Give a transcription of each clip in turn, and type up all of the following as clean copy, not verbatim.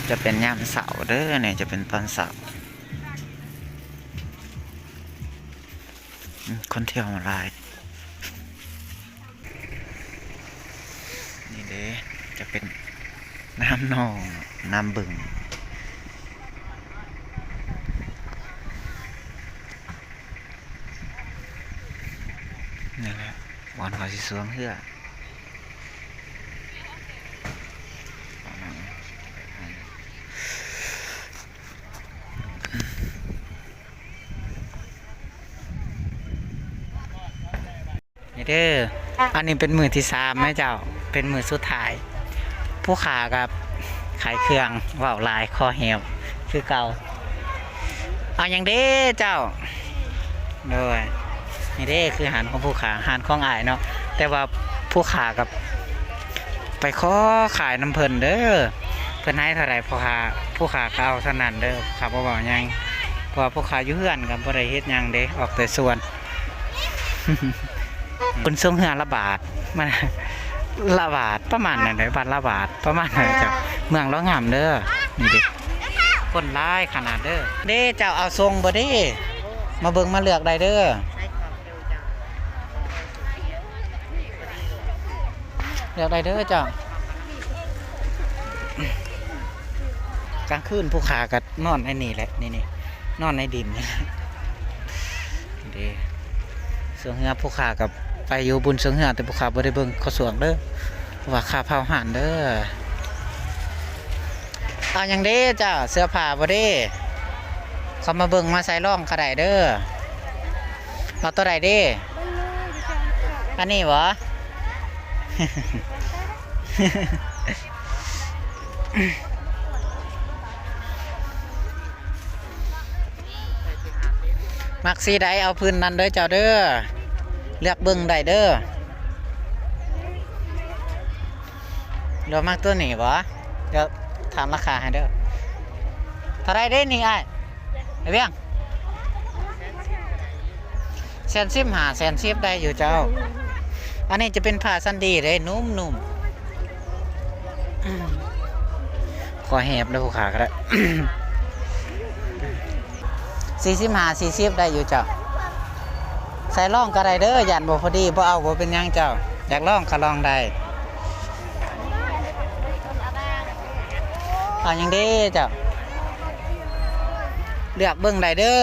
จะเป็นยามเสาร์เด้อเนี่ยจะเป็นตอนเสาร์คนเที่ยวมาหลายนี่เด้จะเป็นน้ำนองน้ำบึงนี่แหละวันหอยสิสวงเฮือนี่เด้ออันนี้เป็นมือที่3แม่เจ้าเป็นมือสุดท้ายผู้ขากับขายเครื่องว่าวลายคอเหี่ยวคือเก่าเอาอย่างเด้เจ้าด้วยนี่เด้คืออาหารของผู้ขาอาหารของอ้ายเนาะแต่ว่าผู้ขากับไปขอขายน้ำเพิ่นเด้อเพิ่นให้เท่าไหร่ผู้ขาก็เอาเท่านั้นเด้อขาบ่บอกหยังเพราะผู้ขาอยู่เฮือนกับบ่ได้เฮ็ดหยังเด้ออกแต่ส่วน คุณส่งเฮือละบาทมันละบาทประมาณนั้นเด้อบาทละบาทประมาณนั้นเจ้าเมืองร้องงามเด้อนี่เด้คนร้ายขนาดเด้อเด้เจ้าเอาทรงบ่เด้มาเบิ่งมาเลือกได้เด้อเลือกได้เด้อเจ้ากลางคืนผู้ขาก็นอนไอ้นี่แหละนี่นอนในดินนี่เด้ส่วนเฮือผู้ขากับไปอยู่บุญส่วนเฮือแต่ผู้ขาบ่ได้เบิ่งเขาสวงเด้อว่าค่าเผาห่านเด้อเอาอย่างเด้จ้าเสื้อผ้าบ่เด้เขามาเบิ่งมาใส่ร่องกระไดเด้อเอาตัวใดเด้อันนี้เหรอ มักสีใดเอาพื้นนั้นเด้อเจ้าเด้อเลือกเบิ่งได้เด้อเดี๋ยวมักตัวนี้บ่เดี๋ยวถามราคาให้เด้อเท่าไรเด้นี่อ้ายไอ้เบี้ยง1,015 1,010ได้อยู่เจ้าอันนี้จะเป็นผ้าซันดีเลยนุ่มๆขอแหบแล้วผู้ขาก็ได้ 45 40ได้อยู่เจ้าใส่ร่องก็ได้เด้อยันบ่พอดีบ่เอาบ่เป็นยังเจ้าอยากลองก็ลองได้เอาอย่างเด้เจ้าเลือกเบิ่งได้เด้อ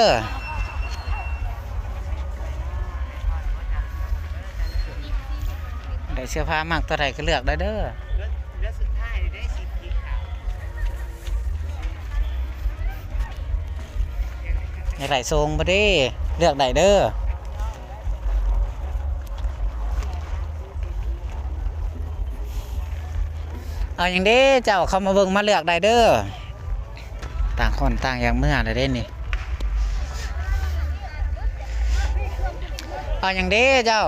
ได้เสื้อผ้ามากตัวใดก็เลือกได้เด้ออยากได้ทรงบ่เด้เลือกได้เด้อเอาอย่างเด้เจ้าเข้ามาเบิ่งมาเลือกได้เด้อต่างคนต่างอย่างเมื่อได้เด้นี่เอาอย่างเด้เจ้า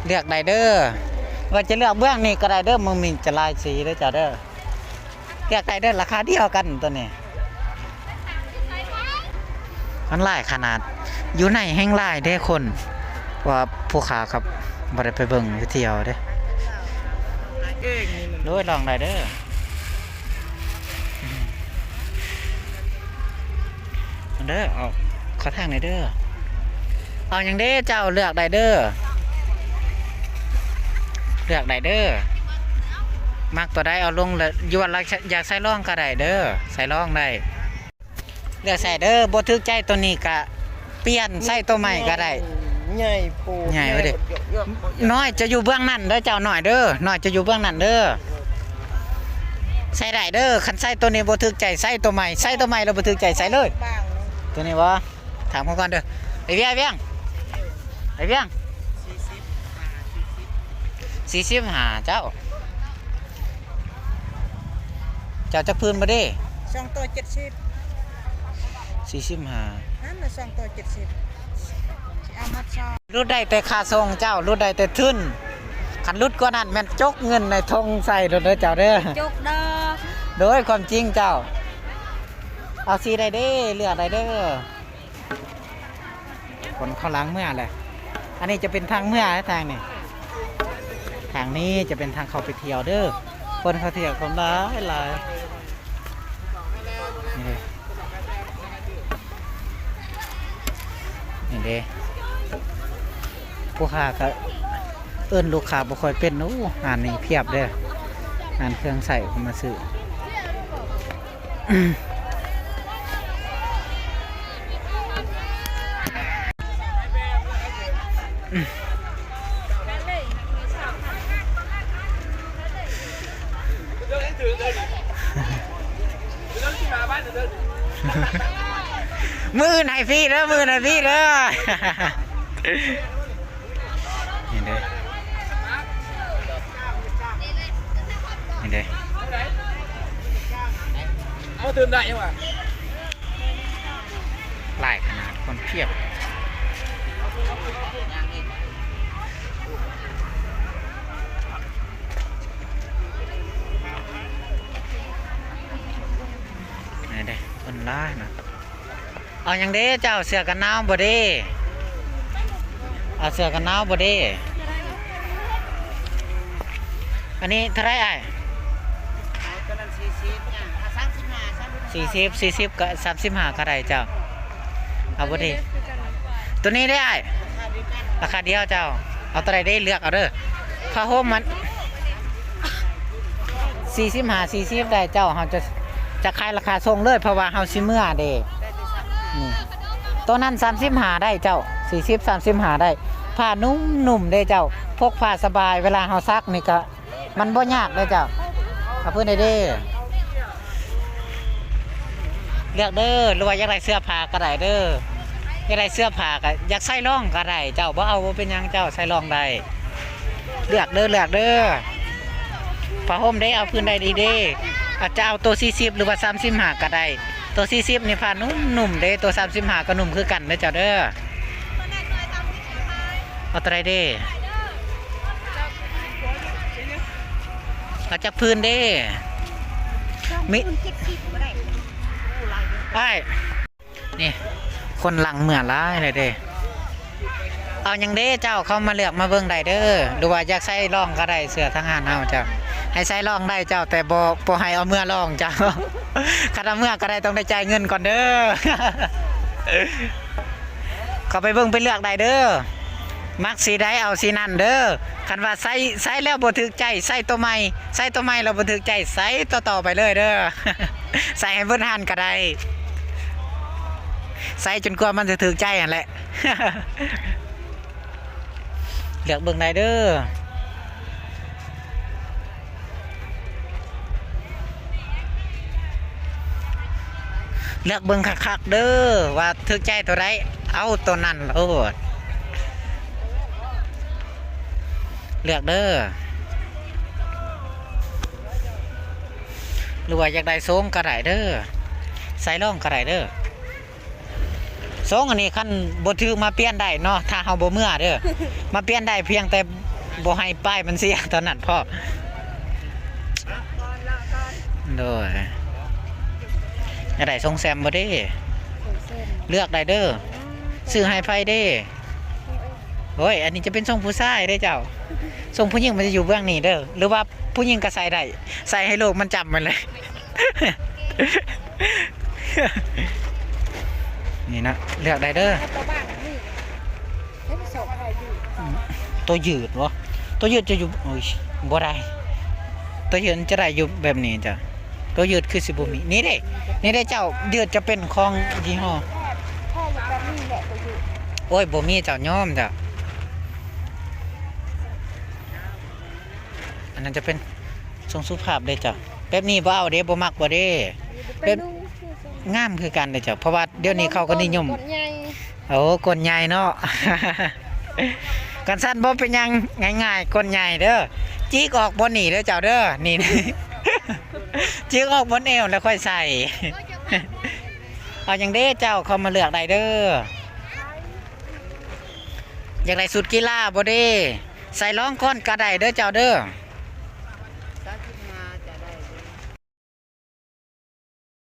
เลือกได้เด้อว่าจะเลือกเบื้องนี้ก็ได้เด้อมึงมีจะลายสีเด้อจ้าเด้อเลือกได้เด้อราคาเดียวกันตัวนี้มันหลายขนาดอยู่ในแห้งหลายเด้คนว่าผู้ขาครับบ่ได้ไปเบิ่งไปเที่ยวเด้โดยลองได้เด้อเด้อเอาขอทางหน่อยเด้อเอาอย่างเด้เจ้าเลือกได้เด้อเลือกได้เด้อมักตัวได้เอาลงเลยยวนอยากใส่ร่องก็ได้เด้อใส่ร่องได้เลือกใส่เด้อบ่ถึกใจตัวนี้ก็เปลี่ยนใส่ตัวใหม่ก็ได้ใหญ่ปูใหญ่เว้ยเด้น้อยจะอยู่เบื้องนั้นเด้อเจ้าน้อยเด้อน้อยจะอยู่เบื้องนั้นเด้อใส่ได้เด้อคันใส่ตัวนี้บ่ถึกใจใส่ตัวใหม่ใส่ตัวใหม่แล้วบ่ถึกใจใส่เลยตัวนี้บ่ถามเขาก่อนเด้อไอ้เบี้ย45เจ้าจักพื้นมาดิ2ตัว70 45นั่นน่ะ2ตัว70สิเอามาซอรุดได้แต่ค่าทรงเจ้ารุดได้แต่ทุนคันรุดกว่านั้นแม่นจกเงินในทงใส่เด้อเจ้าเด้อจกเด้อโดยความจริงเจ้า เอาสีใดเด้เลือกใดเด้อคนเข้าล้างเมื่อเลยอันนี้จะเป็นทางเมื่อทางนี่ทางนี้จะเป็นทางเข้าไปเที่ยวเด้อคนเขาเที่ยวคนร้ายหลายนี่เลยนี่เด้ผู้ค้าก็เอิ้นลูกค้าบ่ค่อยเป็นนู้งานนี้เพียบเด้องานเครื่องใส่เข้ามาซื้อมือไหนพี่เด้อมือไหนพี่เด้อนี่เด้นี่เด้ เขาตื่นได้ยังวะ หลายขนาดคนเพียบนี่เด้คนร้ายนะเอาอย่างเด้เจ้าเสือกันหนาวบ่เด้เอาเสือกันหนาวบ่เด้อันนี้เท่าไรอ่ะ40กับ35ก็ได้เจ้าเอาบ่เด้ตัวนี้ได้อ่ะราคาเดียวเจ้าเอาตัวใดได้เลือกเอาเด้อผ้าห่มมัน40ได้เจ้าเราจะขายราคาส่งเลยเพราะว่าเฮาสิเมื่อเด้นี่ตัวนั้น35ได้เจ้า35ได้ผ้านุ่มๆได้เจ้าพกผ้าสบายเวลาเฮาซักนี่ก็มันบ่ยากเด้เจ้าเอาเพิ่นได้เด้เลือกเด้อหรือว่าอยากได้เสื้อผ้าก็ได้เด้ออยากได้เสื้อผ้าก็อยากใส่ร่องก็ได้เจ้าบ่เอาบ่เป็นหยังเจ้าใส่ร่องได้เลือกเด้อผ้าห่มได้เอาพื้นได้ดีเด้อาจจะเอาตัว40หรือว่า35ก็ได้ตัว40นี่ผ้านุ่มๆเด้ตัว35ก็นุ่มคือกันเด้อเจ้าเด้อเอาตัวใดเด้เอาจากพื้นเด้มิไอ้นี่คนหลังเหมือนร้ายเลยเด้เอาอย่างเด้เจ้าเข้ามาเลือกมาเบิ่งได้เด้อดูว่าอยากใส่ร่องก็ได้เสื้อทหารเฮาเจ้าให้ใส่ร่องได้เจ้าแต่บ่ให้เอาเมื่อร่องเจ้าคันเอาเมื่อก็ได้ต้องได้จ่ายเงินก่อนเด้อเข้าไปเบิ่งไปเลือกได้เด้อมักสีใดเอาสีนั่นเด้อคันว่าใส่แล้วบ่ถูกใจใส่ตัวใหม่แล้วบ่ถูกใจใส่ต่อไปเลยเด้อใส่ให้เบิ่นหันก็ได้ใส่จนกว่ามันจะถูกใจนั่นแหละ เลือกเบิ่งได้เด้อเลือกเบิ่งคักๆเด้อว่าถูกใจตัวใดเอาตัวนั้นโลดเลือกเด้อหรือว่าอยากได้ทรงก็ได้เด้อใส่ร่องก็ได้เด้อทรงอันนี้คันบ่ถือมาเปลี่ยนได้เนาะถ้าเฮาบ่เมื่อเด้อมาเปลี่ยนได้เพียงแต่บ่ให้ป้ายมันเสียตอนนั้นพอโดยอยากได้ทรงแซมบ่เด้เลือกได้เด้อซื้อให้ไผเด้โอ้ยอันนี้จะเป็นทรงผู้ชายเด้เจ้าทรงผู้หญิงมันจะอยู่เบื้องนี้เด้อหรือว่าผู้หญิงก็ใส่ได้ใส่ให้โลกมันจำมันเลย นี่นะเลือกได้เด้อตัวยืดวะตัวยืดจะอยู่โอ้ยบ่ได้ตัวยืดจะได้อยู่แบบนี้จ้ะตัวยืดคือสิบ่มีนี่ได้เจ้ายืดจะเป็นของยี่ห้อโอ้ยบ่มีเจ้าย้อมจ้ะอันนั้นจะเป็นทรงสุภาพเลยจ้ะแบบนี้บ่เอาเด้บ่มักบ่เด้แบบงามคือกันเลยจ้ะเพราะว่าเดี๋ยวนี้เขาก็นิยมโอ้ก้นใหญ่เนาะ กันสั้นบ่เป็นยังง่ายๆก้นใหญ่เด้อจีกออกบนนี่เด้อเจ้าเด้อนี่ จีกออกบนเอวแล้วค่อยใส่ เอาอย่างเด้เจ้าเขามาเลือกได้เด้ออยากได้สุดกีฬาบ่เด้ใส่รองก้อนก็ได้เด้อเจ้าเด้อ